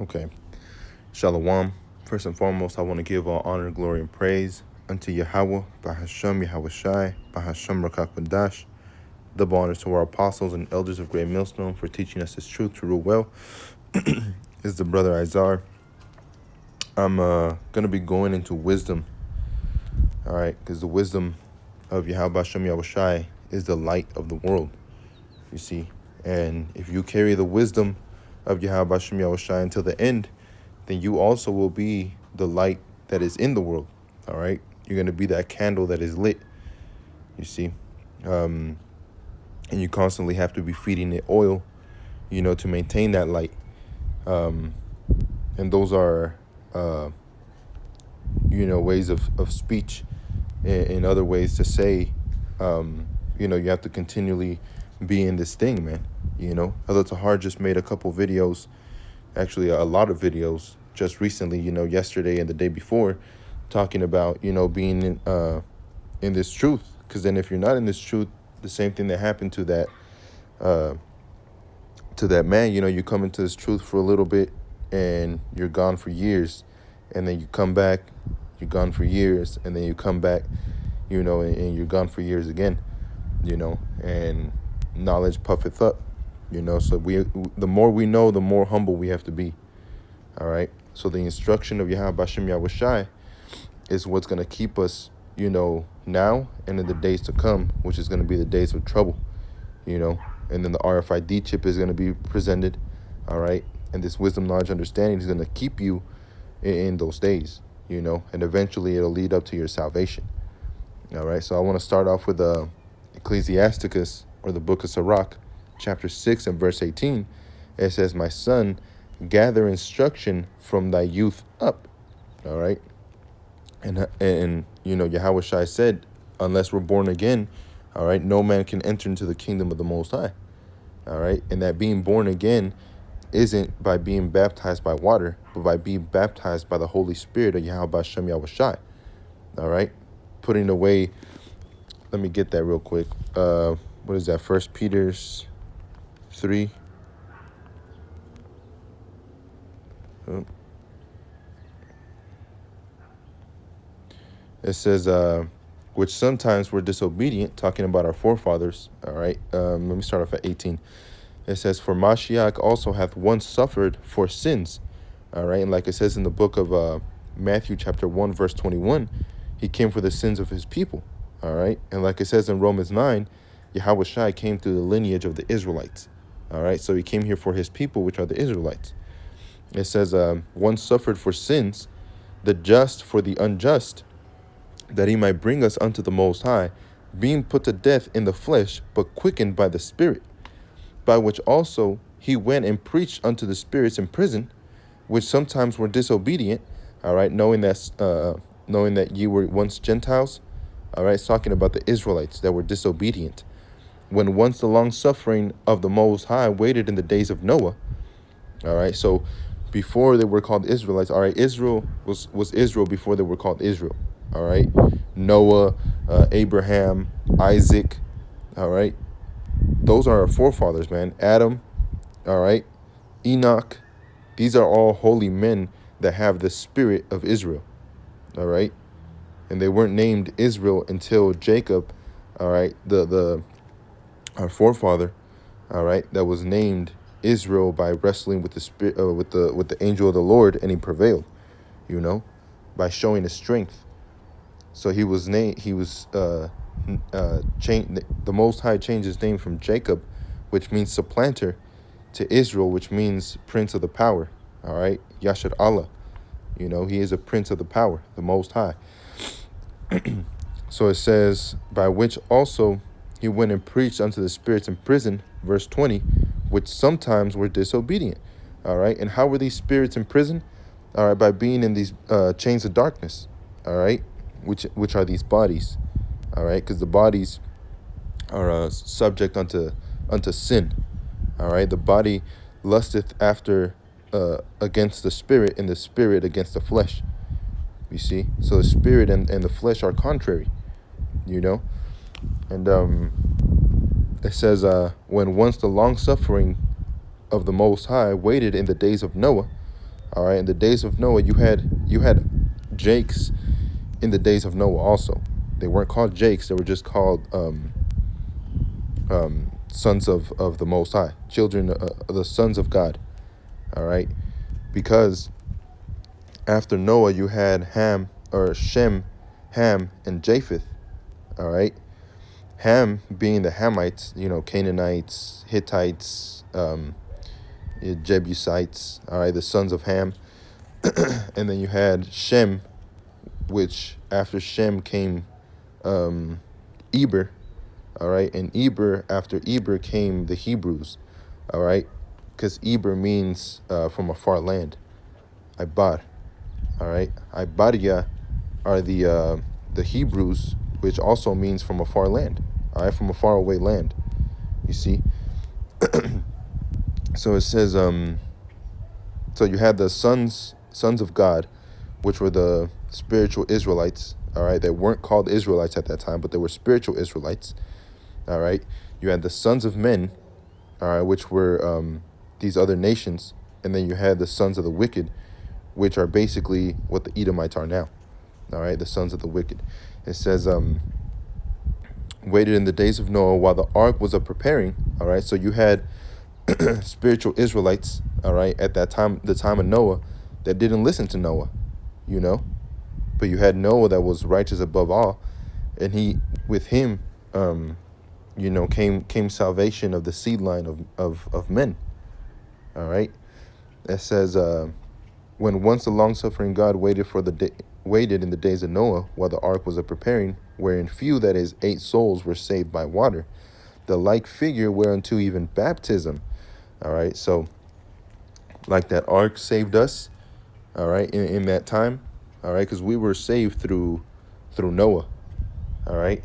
Okay. Shalom. First and foremost, I want to give all honor, glory, and praise unto Yahweh, Bahashem Yahweh Shai, Bahashem Rakakwadash. Double honors to our apostles and elders of Great Millstone for teaching us this truth to rule well. Is the brother Izar. I'm going to be going into wisdom, all right, because the wisdom of Yahweh Bahashem Yahweh Shai is the light of the world, you see. And if you carry the wisdom of Yahweh Bahashem Yahweh Shai until the end, then you also will be the light that is in the world, all right? You're going to be that candle that is lit, you see? And you constantly have to be feeding it oil, to maintain that light. And those are, ways of speech and other ways to say, you have to continually be in this thing, man. Although Tahar just made a couple videos, actually a lot of videos just recently, yesterday and the day before, talking about, being in this truth. Because then if you're not in this truth, the same thing that happened to that man, you come into this truth for a little bit and you're gone for years, and then you come back, you're gone for years, and then you come back, and you're gone for years again, and knowledge puffeth up, so the more we know, the more humble we have to be. All right. So the instruction of Yahweh Bashem Yahweh Shai is what's going to keep us, now and in the days to come, which is going to be the days of trouble, and then the RFID chip is going to be presented. All right. And this wisdom, knowledge, understanding is going to keep you in those days, and eventually it'll lead up to your salvation. All right. So I want to start off with Ecclesiasticus, or the book of Sirach, chapter 6 and verse 18. It says, "My son, gather instruction from thy youth up." All right. And Yahweh Shai said, unless we're born again, all right, no man can enter into the kingdom of the Most High. All right. And that being born again isn't by being baptized by water, but by being baptized by the Holy Spirit of Yahweh Bashem Yahweh Shai. All right. Putting away, let me get that real quick. What is that? 1 Peter 3. It says, which sometimes were disobedient, talking about our forefathers. All right. Let me start off at 18. It says, "For Mashiach also hath once suffered for sins." All right. And like it says in the book of Matthew chapter 1, verse 21, he came for the sins of his people. All right. And like it says in Romans 9, Yahweh Shai came through the lineage of the Israelites. All right. So he came here for his people, which are the Israelites. It says, "One suffered for sins, the just for the unjust, that he might bring us unto the Most High, being put to death in the flesh, but quickened by the Spirit, by which also he went and preached unto the spirits in prison, which sometimes were disobedient." All right, knowing that ye were once Gentiles. All right, it's talking about the Israelites that were disobedient, when once the long suffering of the Most High waited in the days of Noah. All right, so before they were called Israelites, all right, Israel was Israel before they were called Israel. All right, Noah, Abraham, Isaac. All right, those are our forefathers, man. Adam. All right, Enoch. These are all holy men that have the spirit of Israel. All right, and they weren't named Israel until Jacob. All right, our forefather. All right, that was named Israel by wrestling with the spirit, with the angel of the Lord, and he prevailed, by showing his strength. So he was named. He was changed. The Most High changed his name from Jacob, which means supplanter, to Israel, which means prince of the power. All right, Yashar Allah. He is a prince of the power, the Most High. So it says, by which also he went and preached unto the spirits in prison, verse 20, which sometimes were disobedient. All right, and how were these spirits in prison? All right, by being in these chains of darkness. All right, which are these bodies. All right, because the bodies are subject unto sin. All right, the body lusteth after against the spirit, and the spirit against the flesh. You see, so the spirit and the flesh are contrary. And it says, when once the long suffering of the Most High waited in the days of Noah. All right. In the days of Noah, you had Jakes in the days of Noah also. They weren't called Jakes. They were just called sons of the Most High, children, the sons of God. All right. Because after Noah, you had Shem, Ham, and Japheth. All right. Ham being the Hamites, Canaanites, Hittites, Jebusites, all right, the sons of Ham. And then you had Shem, which after Shem came Eber, all right, and after Eber came the Hebrews, all right, because Eber means from a far land, Ibar, all right, Ibaria are the Hebrews, which also means from a far land, all right, from a far away land, you see. So it says, so you had the sons of God, which were the spiritual Israelites, all right, they weren't called Israelites at that time, but they were spiritual Israelites, all right. You had the sons of men, all right, which were these other nations, and then you had the sons of the wicked, which are basically what the Edomites are now, all right, the sons of the wicked. It says, waited in the days of Noah while the ark was preparing, all right, so you had spiritual Israelites, all right, at that time, the time of Noah, that didn't listen to Noah, but you had Noah that was righteous above all, and with him, came salvation of the seed line of men, all right. It says, when once the long-suffering God waited in the days of Noah while the ark was preparing, wherein few, that is, 8 souls, were saved by water, the like figure whereunto even baptism. All right, so like that ark saved us, all right, in that time, all right, because we were saved through Noah, all right,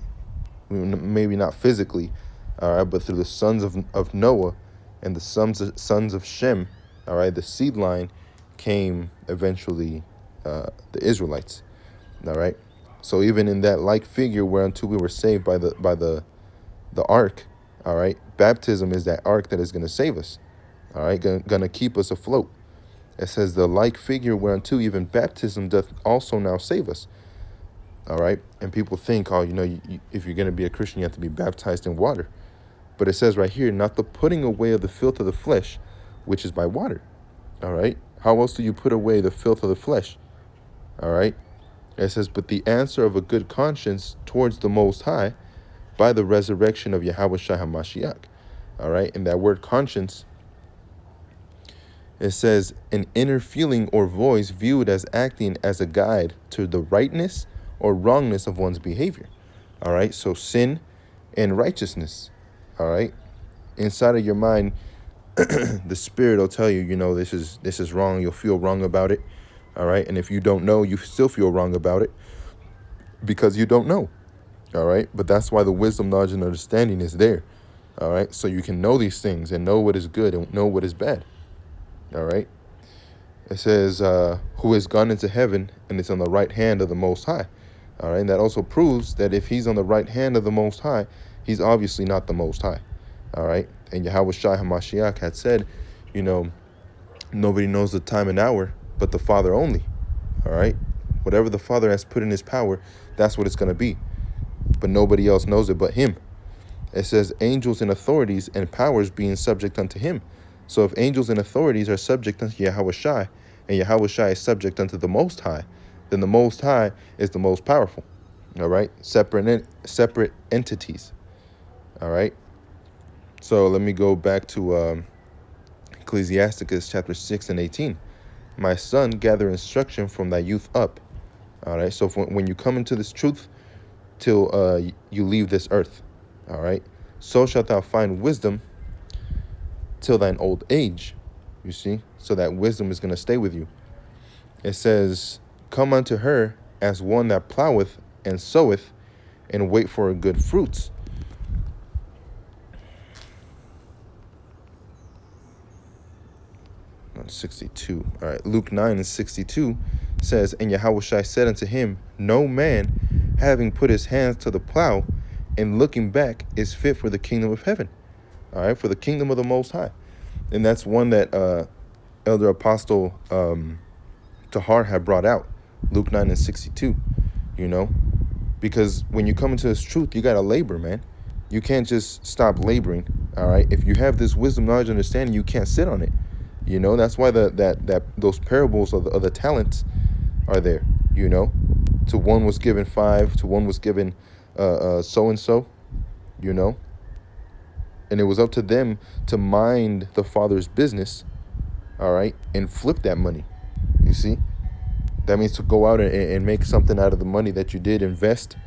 maybe not physically, all right, but through the sons of Noah and the sons of Shem, all right, the seed line came eventually the Israelites, all right. So even in that like figure whereunto we were saved by the ark, all right, baptism is that ark that is going to save us. All right, gonna keep us afloat. It says the like figure whereunto even baptism doth also now save us. All right, and people think, oh, if you're gonna be a Christian, you have to be baptized in water. But it says right here, not the putting away of the filth of the flesh, which is by water. All right, how else do you put away the filth of the flesh? All right, it says, but the answer of a good conscience towards the Most High by the resurrection of Yahweh Shai HaMashiach. All right, and that word conscience, it says an inner feeling or voice viewed as acting as a guide to the rightness or wrongness of one's behavior. All right, so sin and righteousness. All right, inside of your mind, the spirit will tell you, this is wrong. You'll feel wrong about it. All right, and if you don't know, you still feel wrong about it because you don't know. All right, but that's why the wisdom, knowledge, and understanding is there. All right, so you can know these things and know what is good and know what is bad. All right. It says, who has gone into heaven and is on the right hand of the Most High. All right. And that also proves that if he's on the right hand of the Most High, he's obviously not the Most High. All right. And Yahweh Shai HaMashiach had said, nobody knows the time and hour but the Father only. All right. Whatever the Father has put in his power, that's what it's going to be. But nobody else knows it but him. It says angels and authorities and powers being subject unto him. So if angels and authorities are subject unto Yahweh Shai, and Yahweh Shai is subject unto the Most High, then the Most High is the most powerful. All right, separate entities. All right. So let me go back to Ecclesiasticus chapter 6 and 18. My son, gather instruction from thy youth up. All right. So when you come into this truth, till you leave this earth. All right. So shalt thou find wisdom till thine old age, you see, so that wisdom is going to stay with you. It says, come unto her as one that ploweth and soweth, and wait for good fruits. Not 62. All right, Luke 9 and 62 says, and Yahushua said unto him, no man, having put his hands to the plow and looking back, is fit for the kingdom of heaven. All right, for the kingdom of the Most High. And that's one that Elder Apostle Tahar had brought out, Luke 9:62, you know, because when you come into this truth, you got to labor, man. You can't just stop laboring, all right? If you have this wisdom, knowledge, understanding, you can't sit on it. You know, that's why those parables of the talents are there, you know. To one was given 5, to one was given so and so, you know. And it was up to them to mind the Father's business, all right, and flip that money. You see? That means to go out and make something out of the money that you did invest.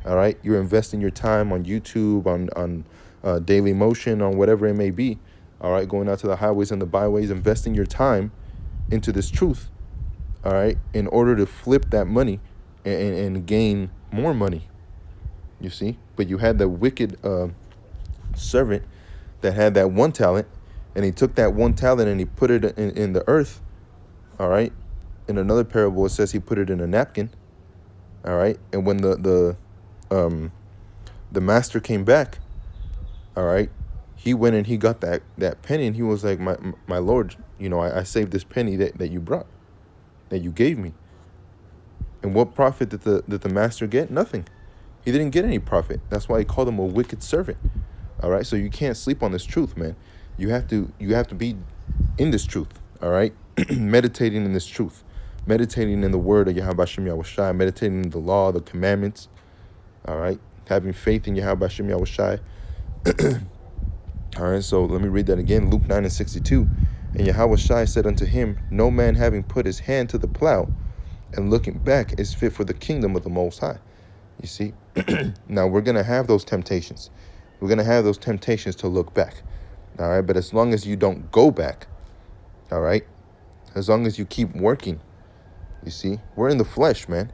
All right, you're investing your time on YouTube, on Daily Motion, on whatever it may be. All right, going out to the highways and the byways, investing your time into this truth. All right, in order to flip that money and gain more money. You see, but you had the wicked servant that had that one talent, and he took that one talent and he put it in the earth. All right. In another parable, it says he put it in a napkin. All right. And when the master came back, all right, he went and he got that penny, and he was like, my Lord, you know, I saved this penny that you brought, that you gave me. And what profit did the master get? Nothing. He didn't get any profit. That's why he called him a wicked servant. All right. So you can't sleep on this truth, man. You have to be in this truth. All right. Meditating in this truth. Meditating in the word of Yahweh Hashem Yahushai, meditating in the law, the commandments, all right, having faith in Yahweh Hashem Yahushai. All right, so let me read that again, Luke 9:62. And Yahushai said unto him, no man having put his hand to the plow and looking back is fit for the kingdom of the Most High. You see, now we're going to have those temptations. We're going to have those temptations to look back, all right, but as long as you don't go back, all right, as long as you keep working. You see, we're in the flesh, man.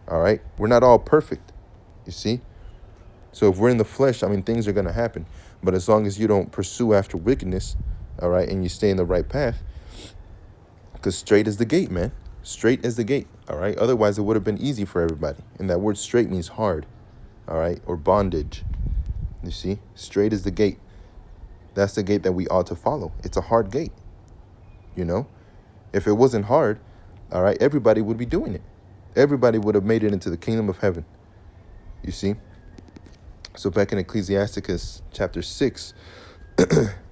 All right. We're not all perfect. You see. So if we're in the flesh, I mean, things are going to happen. But as long as you don't pursue after wickedness, all right, and you stay in the right path, because straight is the gate, man. Straight is the gate. All right. Otherwise, it would have been easy for everybody. And that word straight means hard. All right. Or bondage. You see, straight is the gate. That's the gate that we ought to follow. It's a hard gate. You know, if it wasn't hard, all right, everybody would be doing it. Everybody would have made it into the kingdom of heaven. You see? So back in Ecclesiasticus chapter 6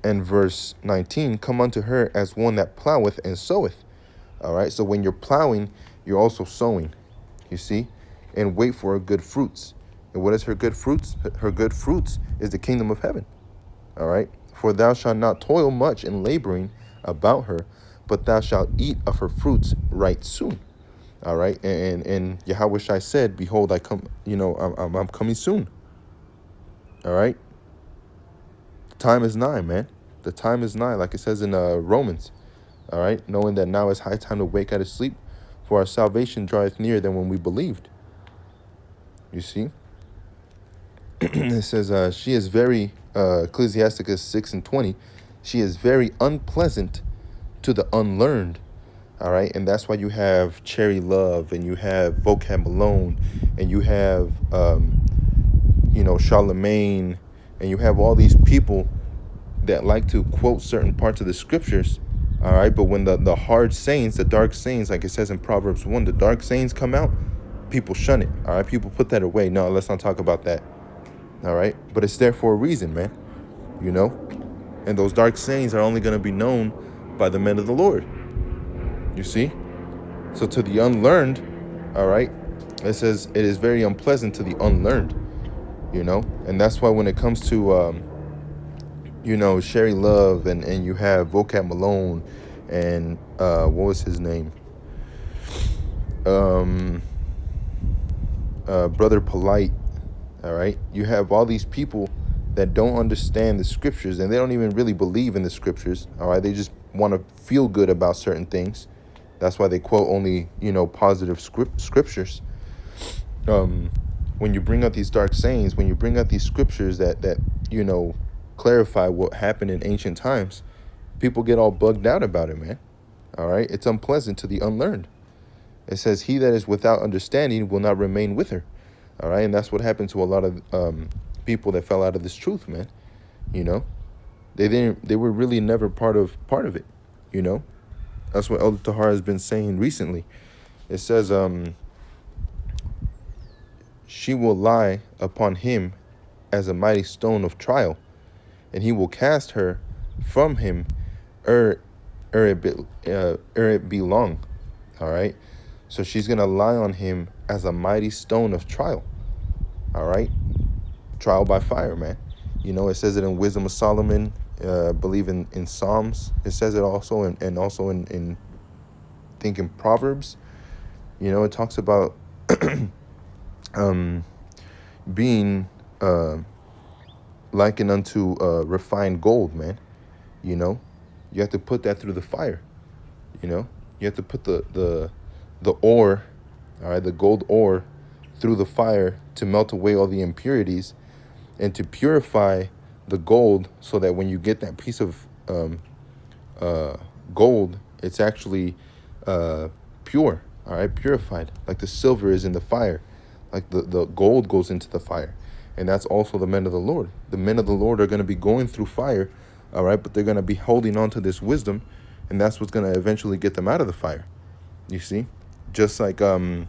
and verse 19, come unto her as one that ploweth and soweth. All right, so when you're plowing, you're also sowing. You see? And wait for her good fruits. And what is her good fruits? Her good fruits is the kingdom of heaven. All right? For thou shalt not toil much in laboring about her, but thou shalt eat of her fruits right soon. All right. And Yahweh said, behold, I come, you know, I'm coming soon. All right. The time is nigh, man. The time is nigh, like it says in Romans. All right. Knowing that now is high time to wake out of sleep, for our salvation draweth near than when we believed. You see? It says, she is very, Ecclesiasticus 6:20, she is very unpleasant to the unlearned. All right. And that's why you have Cherry Love, and you have Vocab Malone, and you have, you know, Charlemagne, and you have all these people that like to quote certain parts of the scriptures. All right. But when the hard sayings, the dark sayings, like it says in Proverbs 1, the dark sayings come out, people shun it. All right. People put that away. No, let's not talk about that. All right. But it's there for a reason, man. You know, and those dark sayings are only going to be known by the men of the Lord. You see? So to the unlearned, all right, it says it is very unpleasant to the unlearned, you know? And that's why when it comes to, you know, Sherry Love, and you have Vocab Malone, and what was his name? Brother Polite, all right? You have all these people that don't understand the scriptures, and they don't even really believe in the scriptures, all right? They just want to feel good about certain things. That's why they quote only, you know, positive scriptures. When you bring out these dark sayings, when you bring out these scriptures that you know, clarify what happened in ancient times, people get all bugged out about it, man. All right? It's unpleasant to the unlearned. It says, he that is without understanding will not remain with her. All right? And that's what happened to a lot of people that fell out of this truth, man. You know? They were really never part of it, you know? That's what Elder Tahar has been saying recently. It says, she will lie upon him as a mighty stone of trial, and he will cast her from him ere it be long. All right. So she's going to lie on him as a mighty stone of trial. All right. Trial by fire, man. You know, it says it in Wisdom of Solomon, believe in Psalms. It says it also, and also in thinking Proverbs. You know, it talks about being likened unto refined gold, man. You know, you have to put that through the fire. You know, you have to put the ore, all right, the gold ore, through the fire to melt away all the impurities and to purify the gold, so that when you get that piece of gold, it's actually pure, all right, purified, like the silver is in the fire, like the gold goes into the fire. And that's also the men of the Lord. The men of the Lord are going to be going through fire, all right, but they're going to be holding on to this wisdom, and that's what's going to eventually get them out of the fire. You see, just like in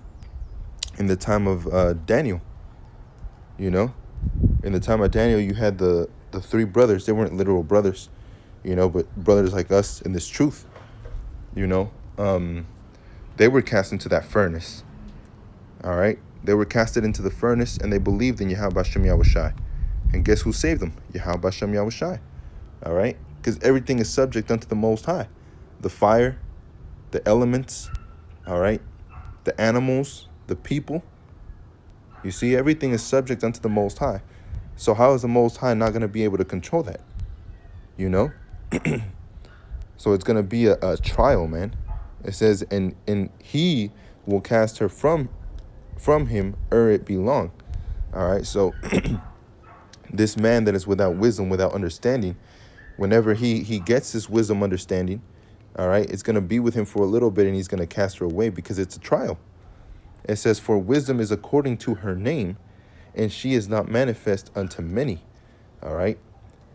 the time of Daniel. You know, in the time of Daniel, you had the three brothers. They weren't literal brothers, you know, but brothers like us in this truth. You know, they were cast into that furnace. All right, they were casted into the furnace, and they believed in Yahweh Bashem Yahushai. And guess who saved them? Yahweh Bashem Yahushai. All right, because everything is subject unto the Most High. The fire, the elements, all right, the animals, the people. You see, everything is subject unto the Most High. So how is the Most High not going to be able to control that? You know? So it's going to be a trial, man. It says, and he will cast her from him ere it be long. All right, so this man that is without wisdom, without understanding, whenever he gets this wisdom, understanding, all right, it's going to be with him for a little bit, and he's going to cast her away because it's a trial. It says, for wisdom is according to her name, and she is not manifest unto many. All right.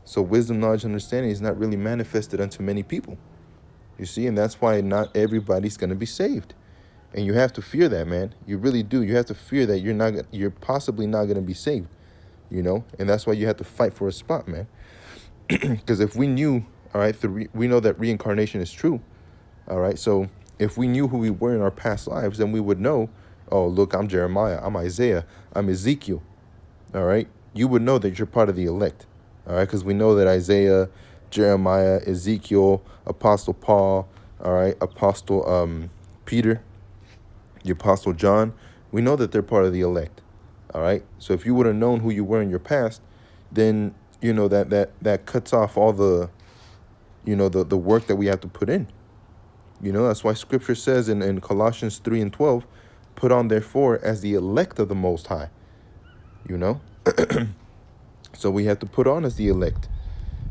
So wisdom, knowledge, understanding is not really manifested unto many people. You see, and that's why not everybody's going to be saved. And you have to fear that, man. You really do. You have to fear that you're possibly not going to be saved, you know, and that's why you have to fight for a spot, man. Because if we knew, all right, we know that reincarnation is true. All right. So if we knew who we were in our past lives, then we would know, oh, look, I'm Jeremiah, I'm Isaiah, I'm Ezekiel, all right? You would know that you're part of the elect, all right? Because we know that Isaiah, Jeremiah, Ezekiel, Apostle Paul, all right, Apostle Peter, the Apostle John, we know that they're part of the elect, all right? So if you would have known who you were in your past, then, you know, that cuts off all the, you know, the work that we have to put in. You know, that's why Scripture says in Colossians 3 and 12, put on, therefore, as the elect of the Most High, you know? So we have to put on as the elect.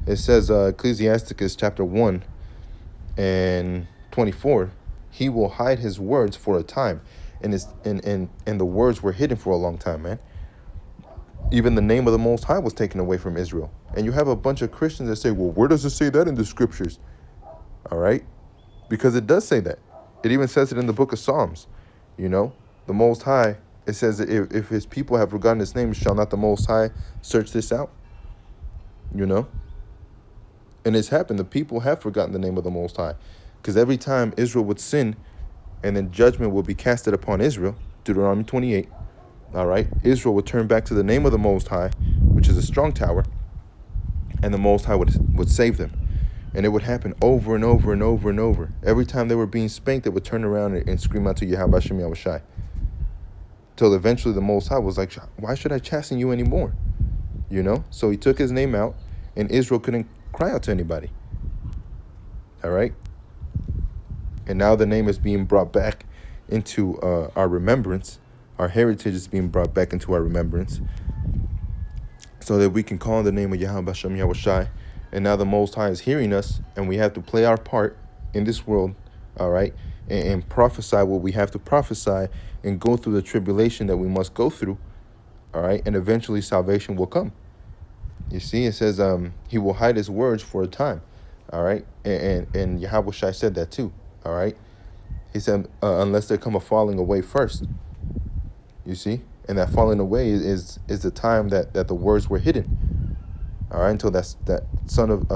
It says, Ecclesiasticus chapter 1 and 24, he will hide his words for a time. And the words were hidden for a long time, man. Even the name of the Most High was taken away from Israel. And you have a bunch of Christians that say, well, where does it say that in the Scriptures? All right? Because it does say that. It even says it in the book of Psalms. You know, the Most High, it says that if his people have forgotten his name, shall not the Most High search this out? You know? And it's happened. The people have forgotten the name of the Most High. Because every time Israel would sin, and then judgment would be casted upon Israel, Deuteronomy 28, all right, Israel would turn back to the name of the Most High, which is a strong tower, and the Most High would save them. And it would happen over and over and over and over. Every time they were being spanked, they would turn around and scream out to Yahweh Hashem Yahushai. Till eventually the Most High was like, why should I chasten you anymore? You know? So he took his name out, and Israel couldn't cry out to anybody. All right? And now the name is being brought back into our remembrance. Our heritage is being brought back into our remembrance, so that we can call on the name of Yahweh Hashem Yahushai. And now the Most High is hearing us, and we have to play our part in this world, all right, and prophesy what we have to prophesy and go through the tribulation that we must go through, all right, and eventually salvation will come. You see, it says he will hide his words for a time, all right, and Yahweh Shai said that too. All right. He said, unless there come a falling away first. You see? And that falling away is the time that the words were hidden. All right, until that son of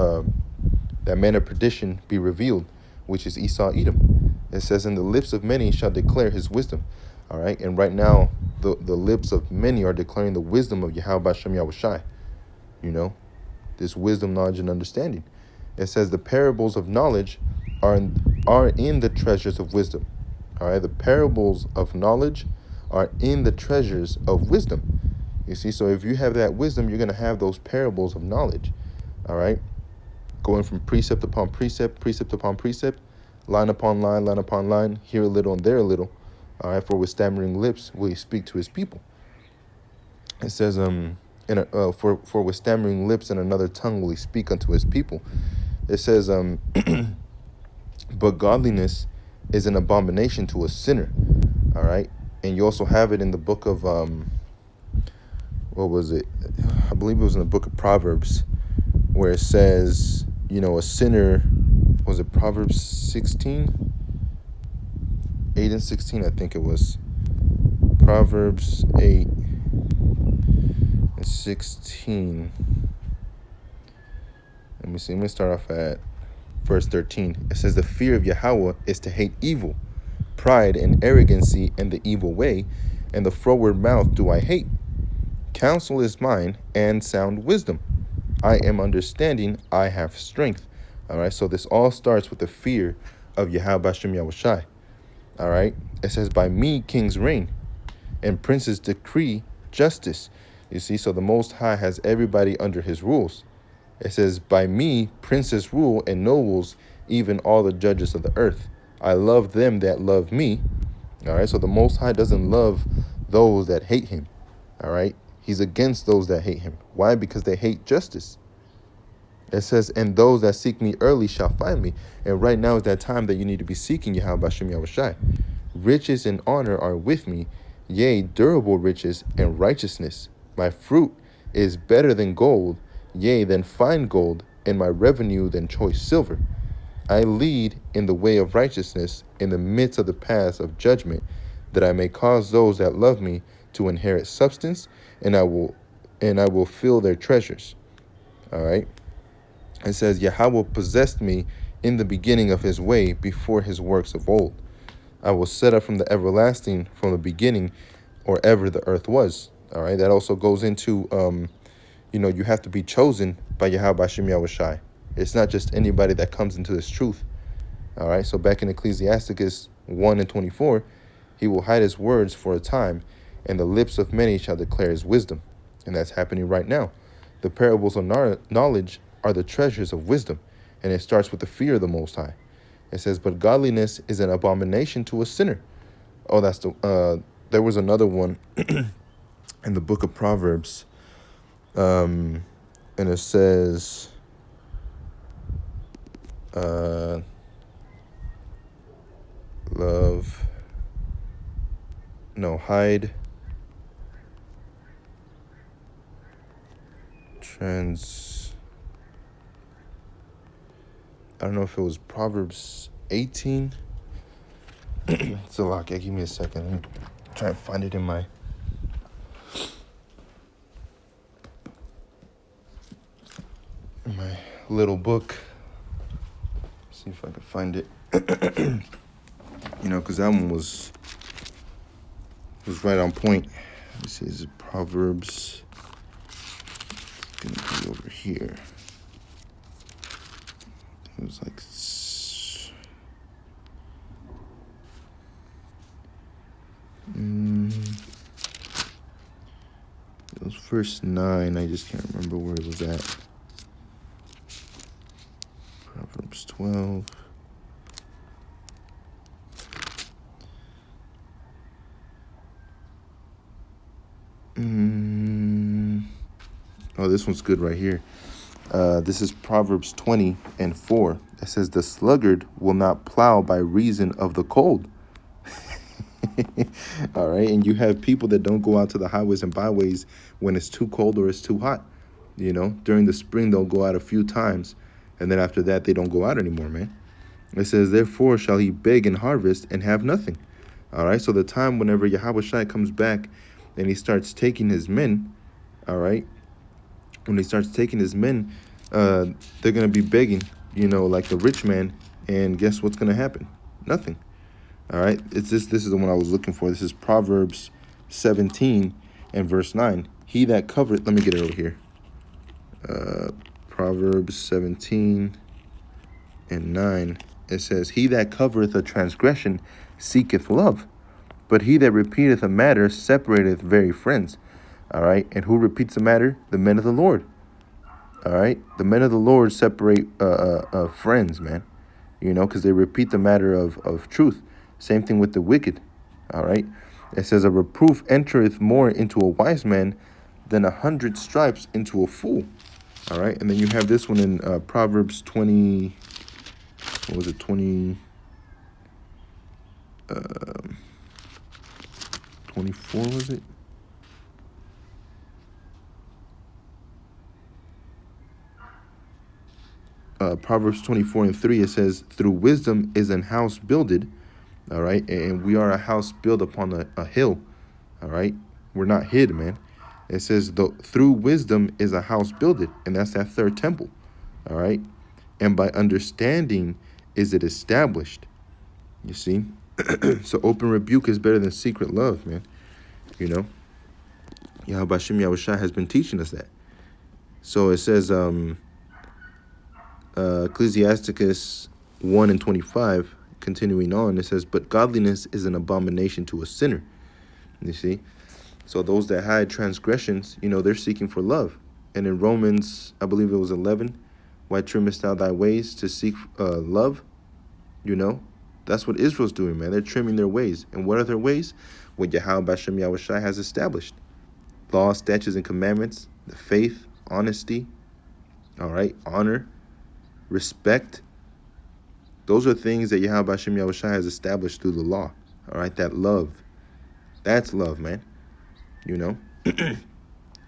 that man of perdition be revealed, which is Esau Edom. It says, "In the lips of many shall declare his wisdom." All right, and right now the lips of many are declaring the wisdom of Yahweh Bashem Yahushai. You know, this wisdom, knowledge, and understanding. It says the parables of knowledge are in the treasures of wisdom. All right, the parables of knowledge are in the treasures of wisdom. You see, so if you have that wisdom, you're going to have those parables of knowledge. All right, going from precept upon precept, precept upon precept, line upon line, here a little and there a little. All right, for with stammering lips will he speak to his people. It says, for with stammering lips and another tongue will he speak unto his people. It says, but godliness is an abomination to a sinner. All right, and you also have it in the book of what was it? I believe it was in the book of Proverbs, where it says, you know, a sinner, was it Proverbs 16? 8 and 16, I think it was. Proverbs 8 and 16. Let me see. Let me start off at verse 13. It says, the fear of Yahweh is to hate evil, pride and arrogancy and the evil way, and the froward mouth do I hate. Counsel is mine and sound wisdom. I am understanding, I have strength. All right, so this all starts with the fear of Yahweh Bashem Yahushai. All right, it says, by me kings reign and princes decree justice. You see, so the Most High has everybody under his rules. It says, by me princes rule and nobles, even all the judges of the earth. I love them that love me. All right, so the Most High doesn't love those that hate him. All right, he's against those that hate him. Why? Because they hate justice. It says, and those that seek me early shall find me. And right now is that time that you need to be seeking Yahweh Bashem Yahushai. Riches and honor are with me, yea, durable riches and righteousness. My fruit is better than gold, yea, than fine gold, and my revenue than choice silver. I lead in the way of righteousness in the midst of the paths of judgment, that I may cause those that love me to inherit substance, and I will fill their treasures. All right. It says, Yahweh possessed me in the beginning of his way before his works of old. I will set up from the everlasting, from the beginning, or ever the earth was. All right. That also goes into, you know, you have to be chosen by Yahweh Bashem Yahushai. It's not just anybody that comes into this truth. All right. So back in Ecclesiasticus 1 and 24, he will hide his words for a time, and the lips of many shall declare his wisdom. And that's happening right now. The parables of knowledge are the treasures of wisdom, and it starts with the fear of the Most High. It says, but godliness is an abomination to a sinner. Oh, that's there was another one in the book of Proverbs, and it says, hide, I don't know if it was Proverbs 18. It's a lot. Give me a second. Let me try and find it in my little book. See if I can find it. You know, because that one was right on point. This is Proverbs. It's gonna be over here. It was like it was verse 9. I just can't remember where it was at. Proverbs 12. Oh, this one's good right here. This is Proverbs 20 and 4. It says, the sluggard will not plow by reason of the cold. All right. And you have people that don't go out to the highways and byways when it's too cold or it's too hot. You know, during the spring, they'll go out a few times. And then after that, they don't go out anymore, man. It says, therefore shall he beg and harvest and have nothing. All right. So the time whenever Yahweh Shai comes back and he starts taking his men, all right, when he starts taking his men, they're going to be begging, like the rich man. And guess what's going to happen? Nothing. All right. It's this. This is the one I was looking for. This is Proverbs 17 and verse 9. He that covereth, let me get it over here. Proverbs 17 and 9. It says, he that covereth a transgression seeketh love, but he that repeateth a matter separateth very friends. All right. And who repeats the matter? The men of the Lord. All right. The men of the Lord separate friends, man, because they repeat the matter of truth. Same thing with the wicked. All right. It says, a reproof entereth more into a wise man than 100 stripes into a fool. All right. And then you have this one in Proverbs 20. What was it? 24, was it? Proverbs 24 and 3, it says, through wisdom is an house builded. All right. And we are a house built upon a hill. All right. We're not hid, man. It says, through wisdom is a house builded. And that's that third temple. All right. And by understanding is it established. You see? So open rebuke is better than secret love, man. Yahweh Shem Yahushua has been teaching us that. So it says, Ecclesiasticus 1 and 25, continuing on, it says, but godliness is an abomination to a sinner. You see? So those that hide transgressions, they're seeking for love. And in Romans, I believe it was 11, why trimmest thou thy ways to seek love? That's what Israel's doing, man. They're trimming their ways. And what are their ways? What Yahweh Shem Yahushua has established. Law, statutes, and commandments, the faith, honesty, all right, honor, respect. Those are things that Yahweh Shem Yahushua has established through the law. All right, that love. That's love, man.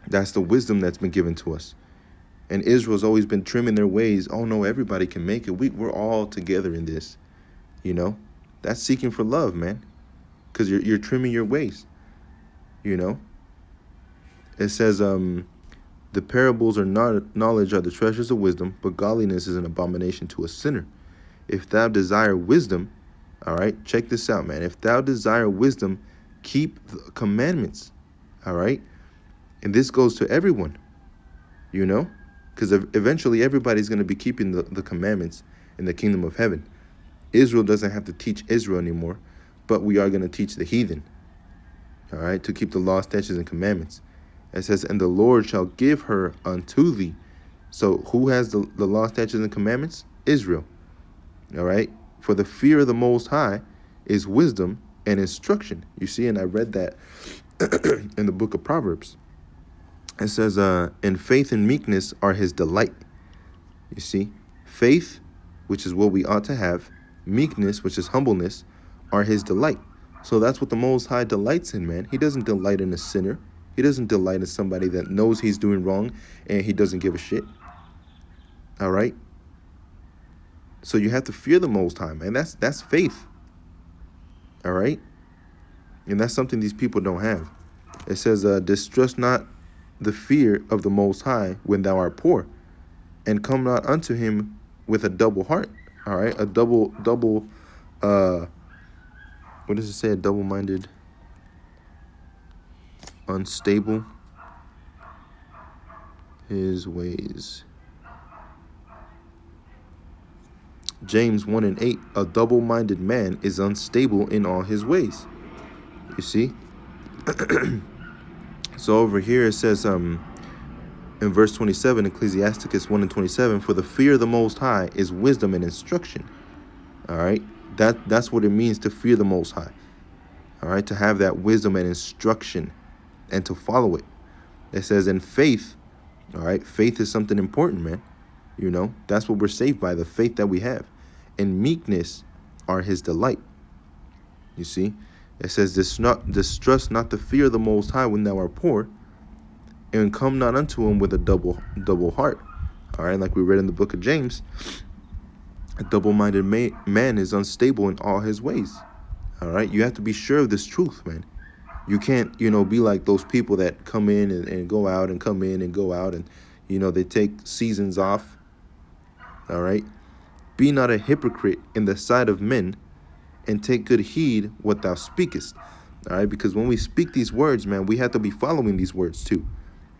That's the wisdom that's been given to us. And Israel's always been trimming their ways. Oh, no, everybody can make it. We're all together in this. That's seeking for love, man. Because you're trimming your ways. It says, the parables are not knowledge are the treasures of wisdom, but godliness is an abomination to a sinner. If thou desire wisdom, all right, check this out, man. If thou desire wisdom, keep the commandments, all right? And this goes to everyone, because eventually everybody's going to be keeping the commandments in the kingdom of heaven. Israel doesn't have to teach Israel anymore, but we are going to teach the heathen, all right, to keep the law, statutes, and commandments. It says, and the Lord shall give her unto thee. So who has the law, statutes, and commandments? Israel. All right. For the fear of the Most High is wisdom and instruction. You see, and I read that in the book of Proverbs. It says, and faith and meekness are his delight. You see, faith, which is what we ought to have, meekness, which is humbleness, are his delight. So that's what the Most High delights in, man. He doesn't delight in a sinner. He doesn't delight in somebody that knows he's doing wrong and he doesn't give a shit. All right? So you have to fear the Most High, man. That's faith. All right? And that's something these people don't have. It says, distrust not the fear of the Most High when thou art poor, and come not unto him with a double heart. All right? A double, what does it say? A double-minded, unstable, his ways. James 1 and 8, a double-minded man is unstable in all his ways. You see? So over here it says, in verse 27, Ecclesiasticus 1 and 27, for the fear of the Most High is wisdom and instruction. All right? That's what it means to fear the Most High. All right? To have that wisdom and instruction and to follow it. It says, in faith, all right? Faith is something important, man. That's what we're saved by, the faith that we have. And meekness are his delight. You see? It says, distrust not the fear of the Most High when thou art poor, and come not unto him with a double heart. All right, like we read in the book of James. A double-minded man is unstable in all his ways. All right, you have to be sure of this truth, man. You can't, be like those people that come in and go out and come in and go out and, they take seasons off. All right. Be not a hypocrite in the sight of men, and take good heed what thou speakest. All right. Because when we speak these words, man, we have to be following these words too.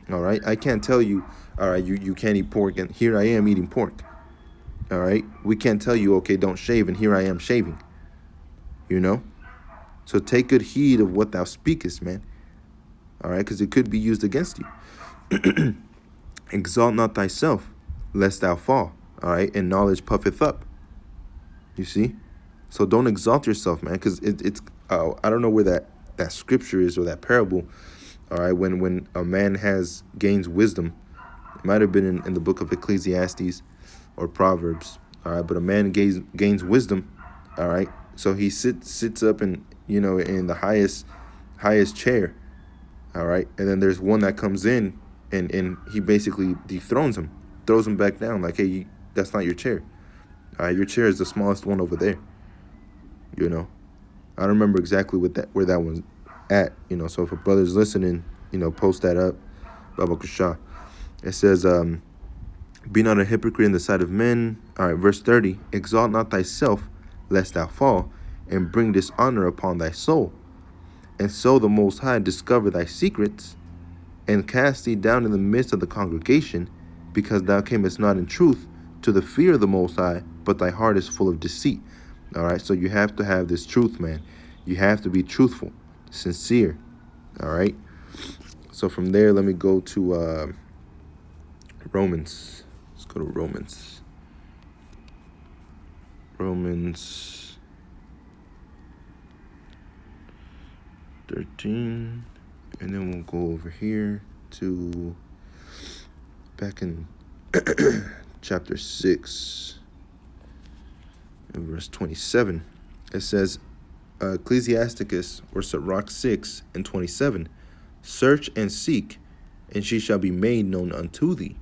All right. I can't tell you, all right, you can't eat pork, and here I am eating pork. All right. We can't tell you, okay, don't shave, and here I am shaving. So take good heed of what thou speakest, man. All right, because it could be used against you. Exalt not thyself, lest thou fall. All right, and knowledge puffeth up. You see? So don't exalt yourself, man, because it's I don't know where that scripture is, or that parable. All right, when a man gains wisdom, it might have been in the book of Ecclesiastes or Proverbs. All right, but a man gains wisdom. All right, so he sits up and in the highest chair. All right, and then there's one that comes in and he basically dethrones him, throws him back down, like, hey, that's not your chair. All right, your chair is the smallest one over there. I don't remember exactly where that one's at. So if a brother's listening, post that up. Baba Kusha. It says, be not a hypocrite in the sight of men. All right, verse 30. Exalt not thyself, lest thou fall, and bring dishonor upon thy soul. And so the Most High discover thy secrets, and cast thee down in the midst of the congregation, because thou camest not in truth to the fear of the Most High, but thy heart is full of deceit. All right, so you have to have this truth, man. You have to be truthful, sincere. All right. So from there, let me go to Romans. Let's go to Romans. Romans 13, and then we'll go over here to back in chapter 6 and verse 27. It says, Ecclesiasticus, or Sirach 6 and 27, search and seek, and she shall be made known unto thee.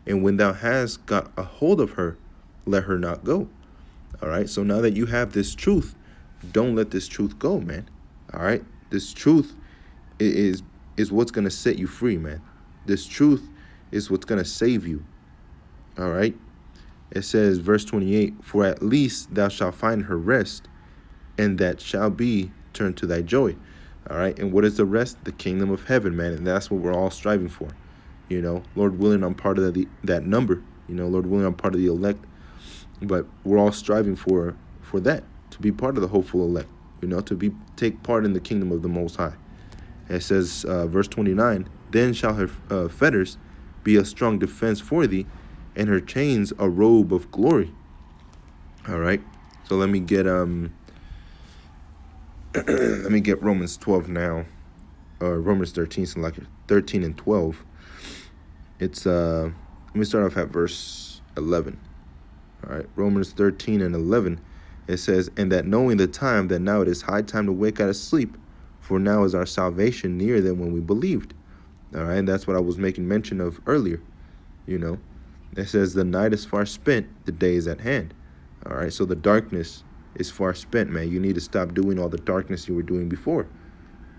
And when thou hast got a hold of her, let her not go. All right, so now that you have this truth, don't let this truth go, man. All right, this truth is what's going to set you free, man. This truth is what's going to save you. All right, it says, verse 28, for at least thou shalt find her rest, and that shall be turned to thy joy. All right, and what is the rest? The kingdom of heaven, man, and that's what we're all striving for. Lord willing, I'm part of that number. Lord willing, I'm part of the elect. But we're all striving for that, to be part of the hopeful elect, to take part in the kingdom of the Most High. It says, verse 29, then shall her fetters be a strong defense for thee, and her chains a robe of glory. All right, so let me get Romans 12 now, or Romans 13, so like 13 and 12. It's let me start off at verse 11. All right, Romans 13 and 11, it says, and that knowing the time, that now it is high time to wake out of sleep, for now is our salvation nearer than when we believed. All right, and that's what I was making mention of earlier. It says the night is far spent, the day is at hand. All right, so the darkness is far spent, man. You need to stop doing all the darkness you were doing before.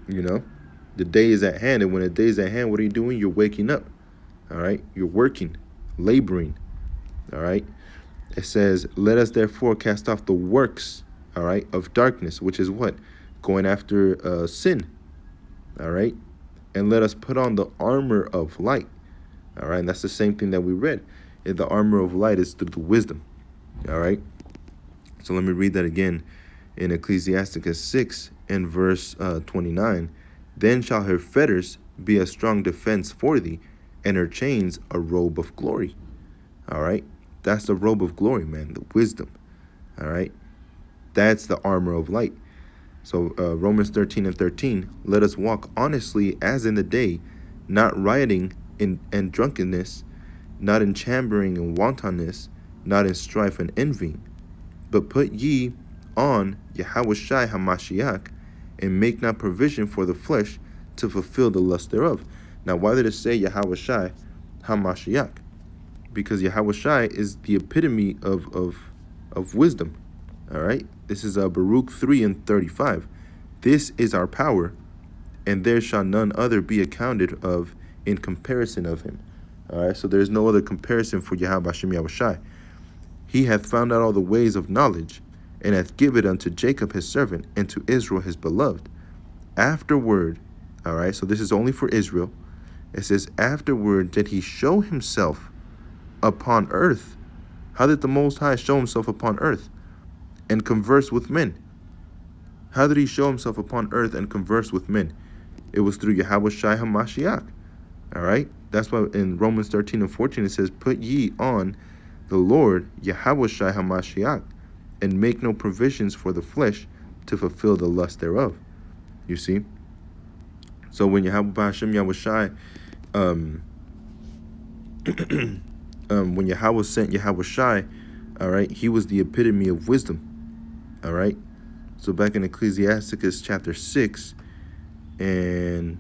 The day is at hand, and when the day is at hand, what are you doing? You're waking up. All right, you're working, laboring. All right. It says, let us therefore cast off the works, all right, of darkness, which is what? Going after sin, all right? And let us put on the armor of light, all right? And that's the same thing that we read. The armor of light is through the wisdom, all right? So let me read that again in Ecclesiasticus 6 and verse 29. Then shall her fetters be a strong defense for thee, and her chains a robe of glory, all right? That's the robe of glory, man, the wisdom, all right? That's the armor of light. So Romans 13 and 13, let us walk honestly as in the day, not rioting and drunkenness, not in chambering and wantonness, not in strife and envying, but put ye on Yahushai HaMashiach, and make not provision for the flesh to fulfill the lust thereof. Now, why did it say Yahushai HaMashiach? Because Yahushai is the epitome of of wisdom. All right. This is Baruch 3:35. This is our power, and there shall none other be accounted of in comparison of him. All right. So there's no other comparison for Yahweh Hashem Yahushai. He hath found out all the ways of knowledge, and hath given unto Jacob his servant, and to Israel his beloved. Afterward, all right, so this is only for Israel. It says, afterward did he show himself upon earth. How did the Most High show himself upon earth and converse with men? How did he show himself upon earth and converse with men? It was through Yahweh Shai HaMashiach. All right, that's why in Romans 13:14 it says, put ye on the Lord Yahweh Shai HaMashiach, and make no provisions for the flesh to fulfill the lust thereof. You see? So when Yahweh Hashem Yahushai, when Yahweh sent Yahushai, all right, he was the epitome of wisdom. All right. So back in Ecclesiasticus chapter 6, and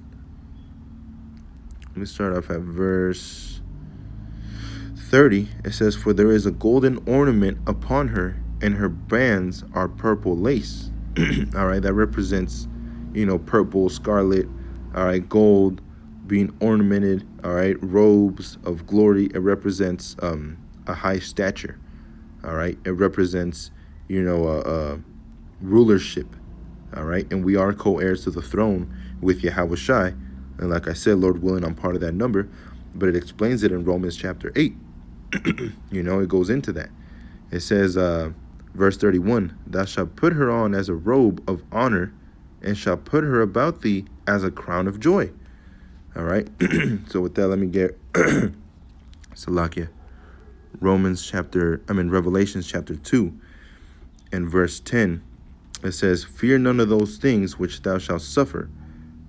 let me start off at verse 30. It says, for there is a golden ornament upon her, and her bands are purple lace. All right, that represents, purple, scarlet, all right, gold, being ornamented, all right, robes of glory. It represents a high stature, all right. It represents, rulership, all right. And we are co-heirs to the throne with Yahweh Shai. And like I said, Lord willing, I'm part of that number. But it explains it in Romans chapter 8. It goes into that. It says, verse 31, thou shalt put her on as a robe of honor, and shalt put her about thee as a crown of joy. All right. So with that, let me get Salakia. Revelations chapter 2 and verse 10. It says, fear none of those things which thou shalt suffer.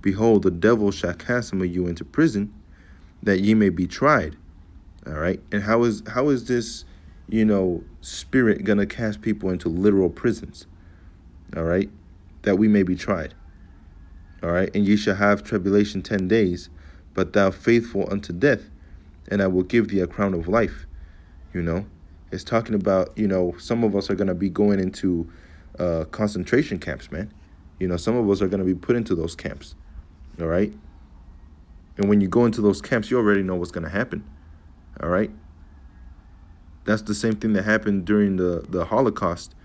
Behold, the devil shall cast some of you into prison, that ye may be tried. All right. And how is this, spirit going to cast people into literal prisons? All right. That we may be tried. All right. And ye shall have tribulation 10 days, but thou faithful unto death, and I will give thee a crown of life. It's talking about, some of us are going to be going into concentration camps, man. Some of us are going to be put into those camps. All right. And when you go into those camps, you already know what's going to happen. All right. That's the same thing that happened during the Holocaust,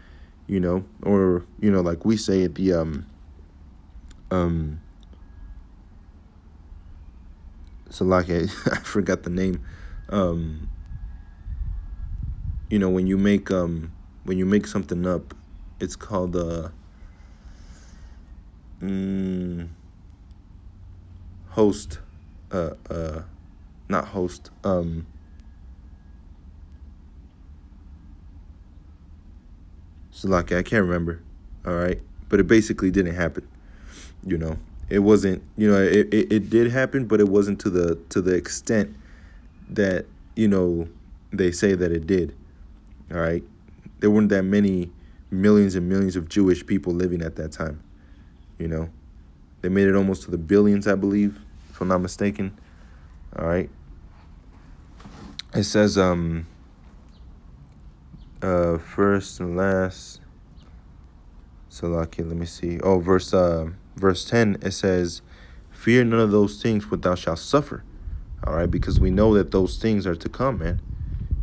or, like we say at the, so like I forgot the name. When you make something up, it's called host, not host, so like I can't remember. All right, but it basically didn't happen. It wasn't, it did happen, but it wasn't to the extent that, they say that it did. All right. There weren't that many millions and millions of Jewish people living at that time. They made it almost to the billions, I believe, if I'm not mistaken. All right. It says, first and last. So lucky, let me see. Oh, verse 10, it says, fear none of those things which thou shalt suffer. All right, because we know that those things are to come, man.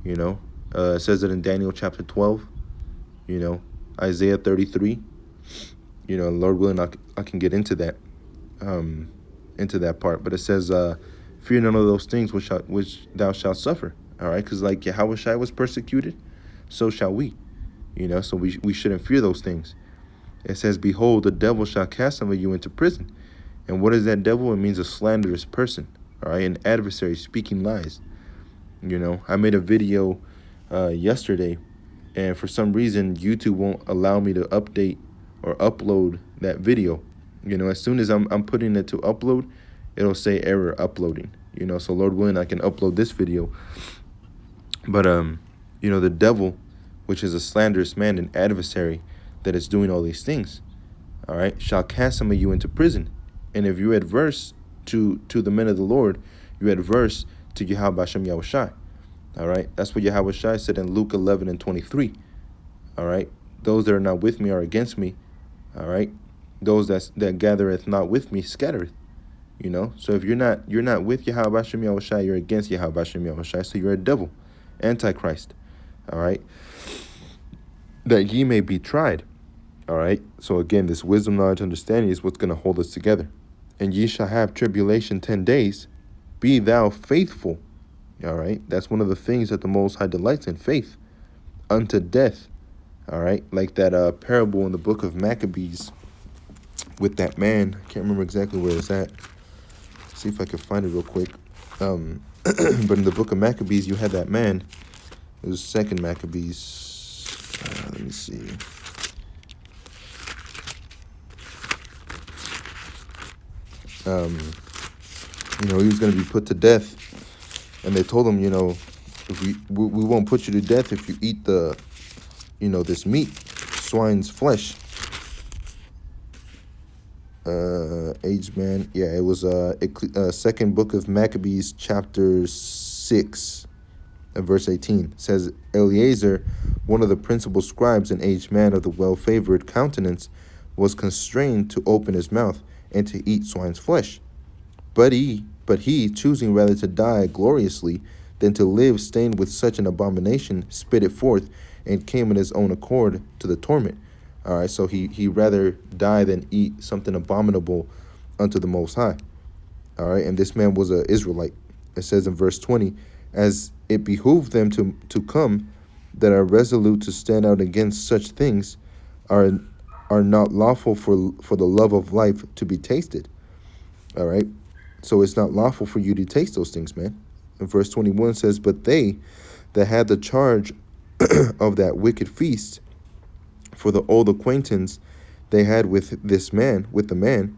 It says it in Daniel chapter 12, Isaiah 33. Lord willing, I can get into that part. But it says, fear none of those things which thou shalt suffer. All right, because like Yahweh Shai was persecuted, so shall we. So we shouldn't fear those things. It says, behold, the devil shall cast some of you into prison. And what is that devil? It means a slanderous person, all right, an adversary speaking lies. I made a video yesterday, and for some reason, YouTube won't allow me to update or upload that video. As soon as I'm putting it to upload, it'll say error uploading. So Lord willing, I can upload this video. But, the devil, which is a slanderous man, an adversary that is doing all these things, all right, shall cast some of you into prison. And if you adverse to the men of the Lord, you adverse to Yahweh Hashem Yahushai. All right, that's what Yahweh Shai said in Luke 11:23. All right. Those that are not with me are against me. All right. Those that gathereth not with me scattereth. You know. So if you're not with Yahweh Hashem Yahushai, you're against Yahweh Hashem Yahushai. So you're a devil, antichrist. All right. That ye may be tried. All right. So again, this wisdom, knowledge, understanding is what's going to hold us together. And ye shall have tribulation 10 days. Be thou faithful. All right. That's one of the things that the Most High delights in, faith unto death. All right. Like that parable in the book of Maccabees with that man. I can't remember exactly where it's at. See if I can find it real quick. But in the book of Maccabees, you had that man. It was second Maccabees. Let me see. He was going to be put to death, and they told him, if we won't put you to death if you eat this meat, swine's flesh. Aged man, yeah, it was second book of Maccabees, chapter 6, verse 18. It says, Eleazar, one of the principal scribes, an aged man of the well-favored countenance, was constrained to open his mouth and to eat swine's flesh. But he, choosing rather to die gloriously than to live stained with such an abomination, spit it forth and came in his own accord to the torment. All right, so he rather die than eat something abominable unto the Most High. All right, and this man was an Israelite. It says in verse 20, as it behooved them to come that are resolute to stand out against such things are not lawful for the love of life to be tasted. All right. So it's not lawful for you to taste those things, man. And verse 21 says, but they that had the charge of that wicked feast, for the old acquaintance they had with the man,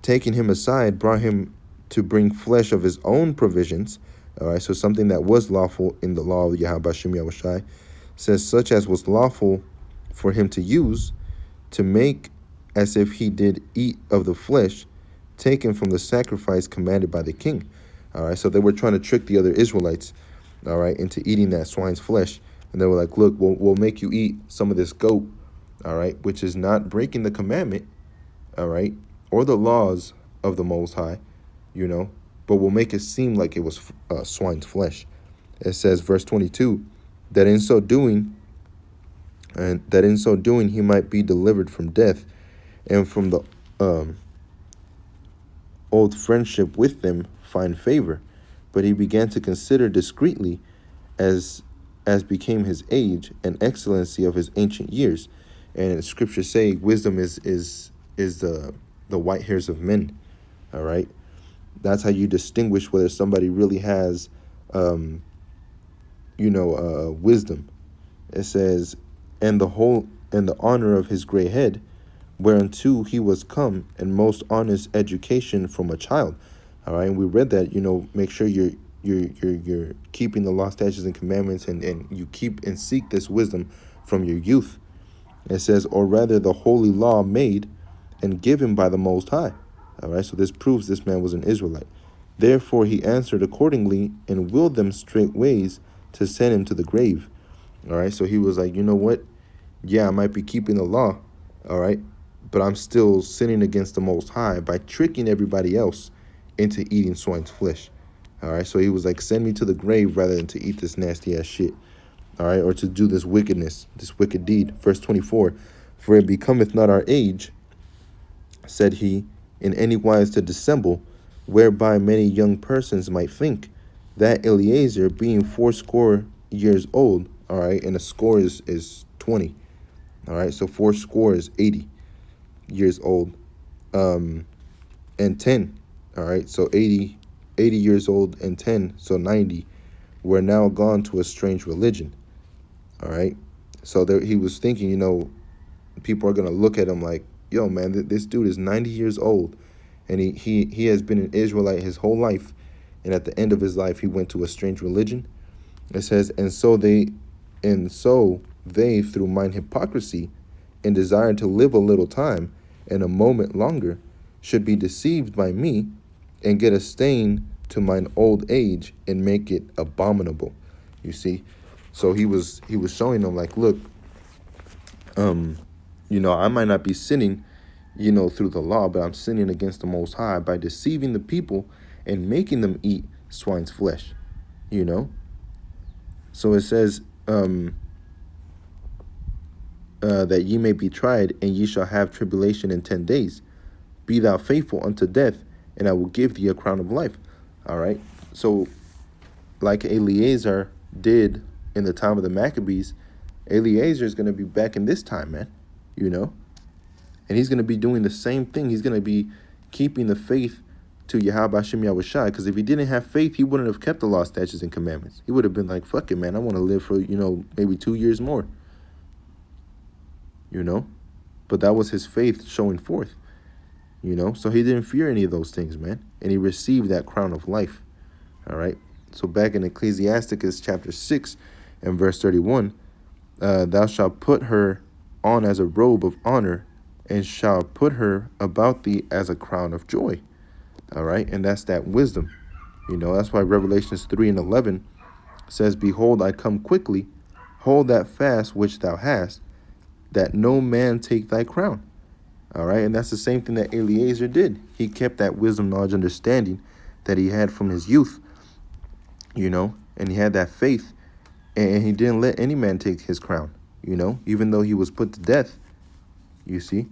taking him aside, brought him to bring flesh of his own provisions. All right. So something that was lawful in the law of Yahweh Hashem Yahushai, says such as was lawful for him to use, to make as if he did eat of the flesh taken from the sacrifice commanded by the king. All right, so they were trying to trick the other Israelites, all right, into eating that swine's flesh. And they were like, look, we'll make you eat some of this goat, all right, which is not breaking the commandment, all right, or the laws of the Most High, but we'll make it seem like it was swine's flesh. It says, verse 22, that in so doing he might be delivered from death and from the old friendship with them find favor. But he began to consider discreetly as became his age and excellency of his ancient years. And scriptures say wisdom is the white hairs of men. All right. That's how you distinguish whether somebody really has wisdom. It says, and the honor of his gray head, whereunto he was come, and most honest education from a child. All right, and we read that, make sure you're keeping the law, statutes, and commandments, and you keep and seek this wisdom from your youth. It says, or rather the holy law made and given by the Most High. All right, so this proves this man was an Israelite. Therefore he answered accordingly and willed them straight ways to send him to the grave. All right, so he was like, you know what? Yeah, I might be keeping the law, all right, but I'm still sinning against the Most High by tricking everybody else into eating swine's flesh. All right, so he was like, send me to the grave rather than to eat this nasty ass shit. All right, or to do this wickedness, this wicked deed. Verse 24, for it becometh not our age, said he, in any wise to dissemble, whereby many young persons might think that Eleazar, being 80 years old, all right, and a score is 20, all right, so 80 is 80 years old, and 10, all right, so 80 years old and 10, so 90, were now gone to a strange religion, all right, so there, he was thinking, people are going to look at him like, yo, man, this dude is 90 years old, and he has been an Israelite his whole life, and at the end of his life, he went to a strange religion. It says, and so they, through mine hypocrisy, and desire to live a little time, and a moment longer, should be deceived by me, and get a stain to mine old age, and make it abominable. You see? So he was showing them, like, look, I might not be sinning, through the law, but I'm sinning against the Most High by deceiving the people and making them eat swine's flesh, you know? So it says that ye may be tried, and ye shall have tribulation in 10 days. Be thou faithful unto death, and I will give thee a crown of life. All right? So, like Eleazar did in the time of the Maccabees, Eleazar is going to be back in this time, man, And he's going to be doing the same thing. He's going to be keeping the faith to Yahweh Hashem Yahushai, because if he didn't have faith, he wouldn't have kept the law, statutes, and commandments. He would have been like, fuck it, man, I want to live for, maybe 2 years more, But that was his faith showing forth, So he didn't fear any of those things, man. And he received that crown of life, all right? So back in Ecclesiasticus chapter 6 and verse 31, thou shalt put her on as a robe of honor, and shall put her about thee as a crown of joy. All right, and that's that wisdom. That's why Revelations 3 and 11 says, behold, I come quickly, hold that fast which thou hast, that no man take thy crown. All right, and that's the same thing that Eleazar did. He kept that wisdom, knowledge, understanding that he had from his youth, and he had that faith, and he didn't let any man take his crown, even though he was put to death. You see,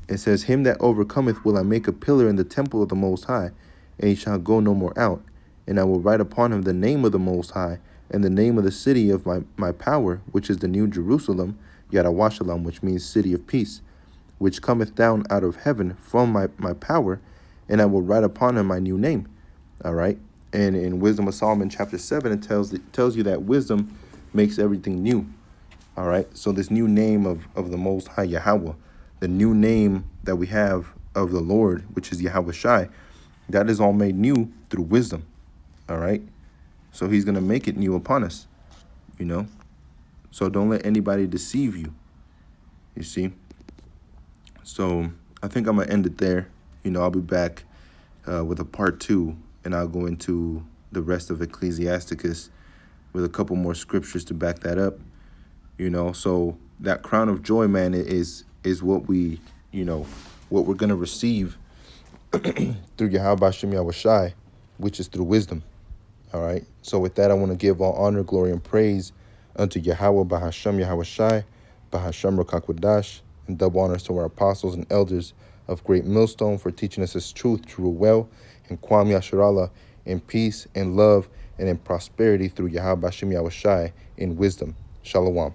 it says, him that overcometh will I make a pillar in the temple of the Most High, and he shall go no more out. And I will write upon him the name of the Most High, and the name of the city of my power, which is the new Jerusalem, Yadawashalam, which means city of peace, which cometh down out of heaven from my power, and I will write upon him my new name. All right. And in Wisdom of Solomon chapter 7, it tells you that wisdom makes everything new. All right. So this new name of the Most High Yahweh, the new name that we have of the Lord, which is Yahweh Shai, that is all made new through wisdom. All right. So he's going to make it new upon us, So don't let anybody deceive you. You see. So I think I'm going to end it there. I'll be back with a part 2, and I'll go into the rest of Ecclesiasticus with a couple more scriptures to back that up. So that crown of joy, man, is what we, what we're going to receive through Yahweh Hashem Yahushai, which is through wisdom. All right. So with that, I want to give all honor, glory, and praise unto Yahweh Bahashem Yahushai, Bahashem Rakakwadash, and double honors to our apostles and elders of Great Millstone for teaching us His truth to rule well, and Kwam Yasharallah in peace and love and in prosperity through Yahweh Hashem Yahushai in wisdom. Shalom.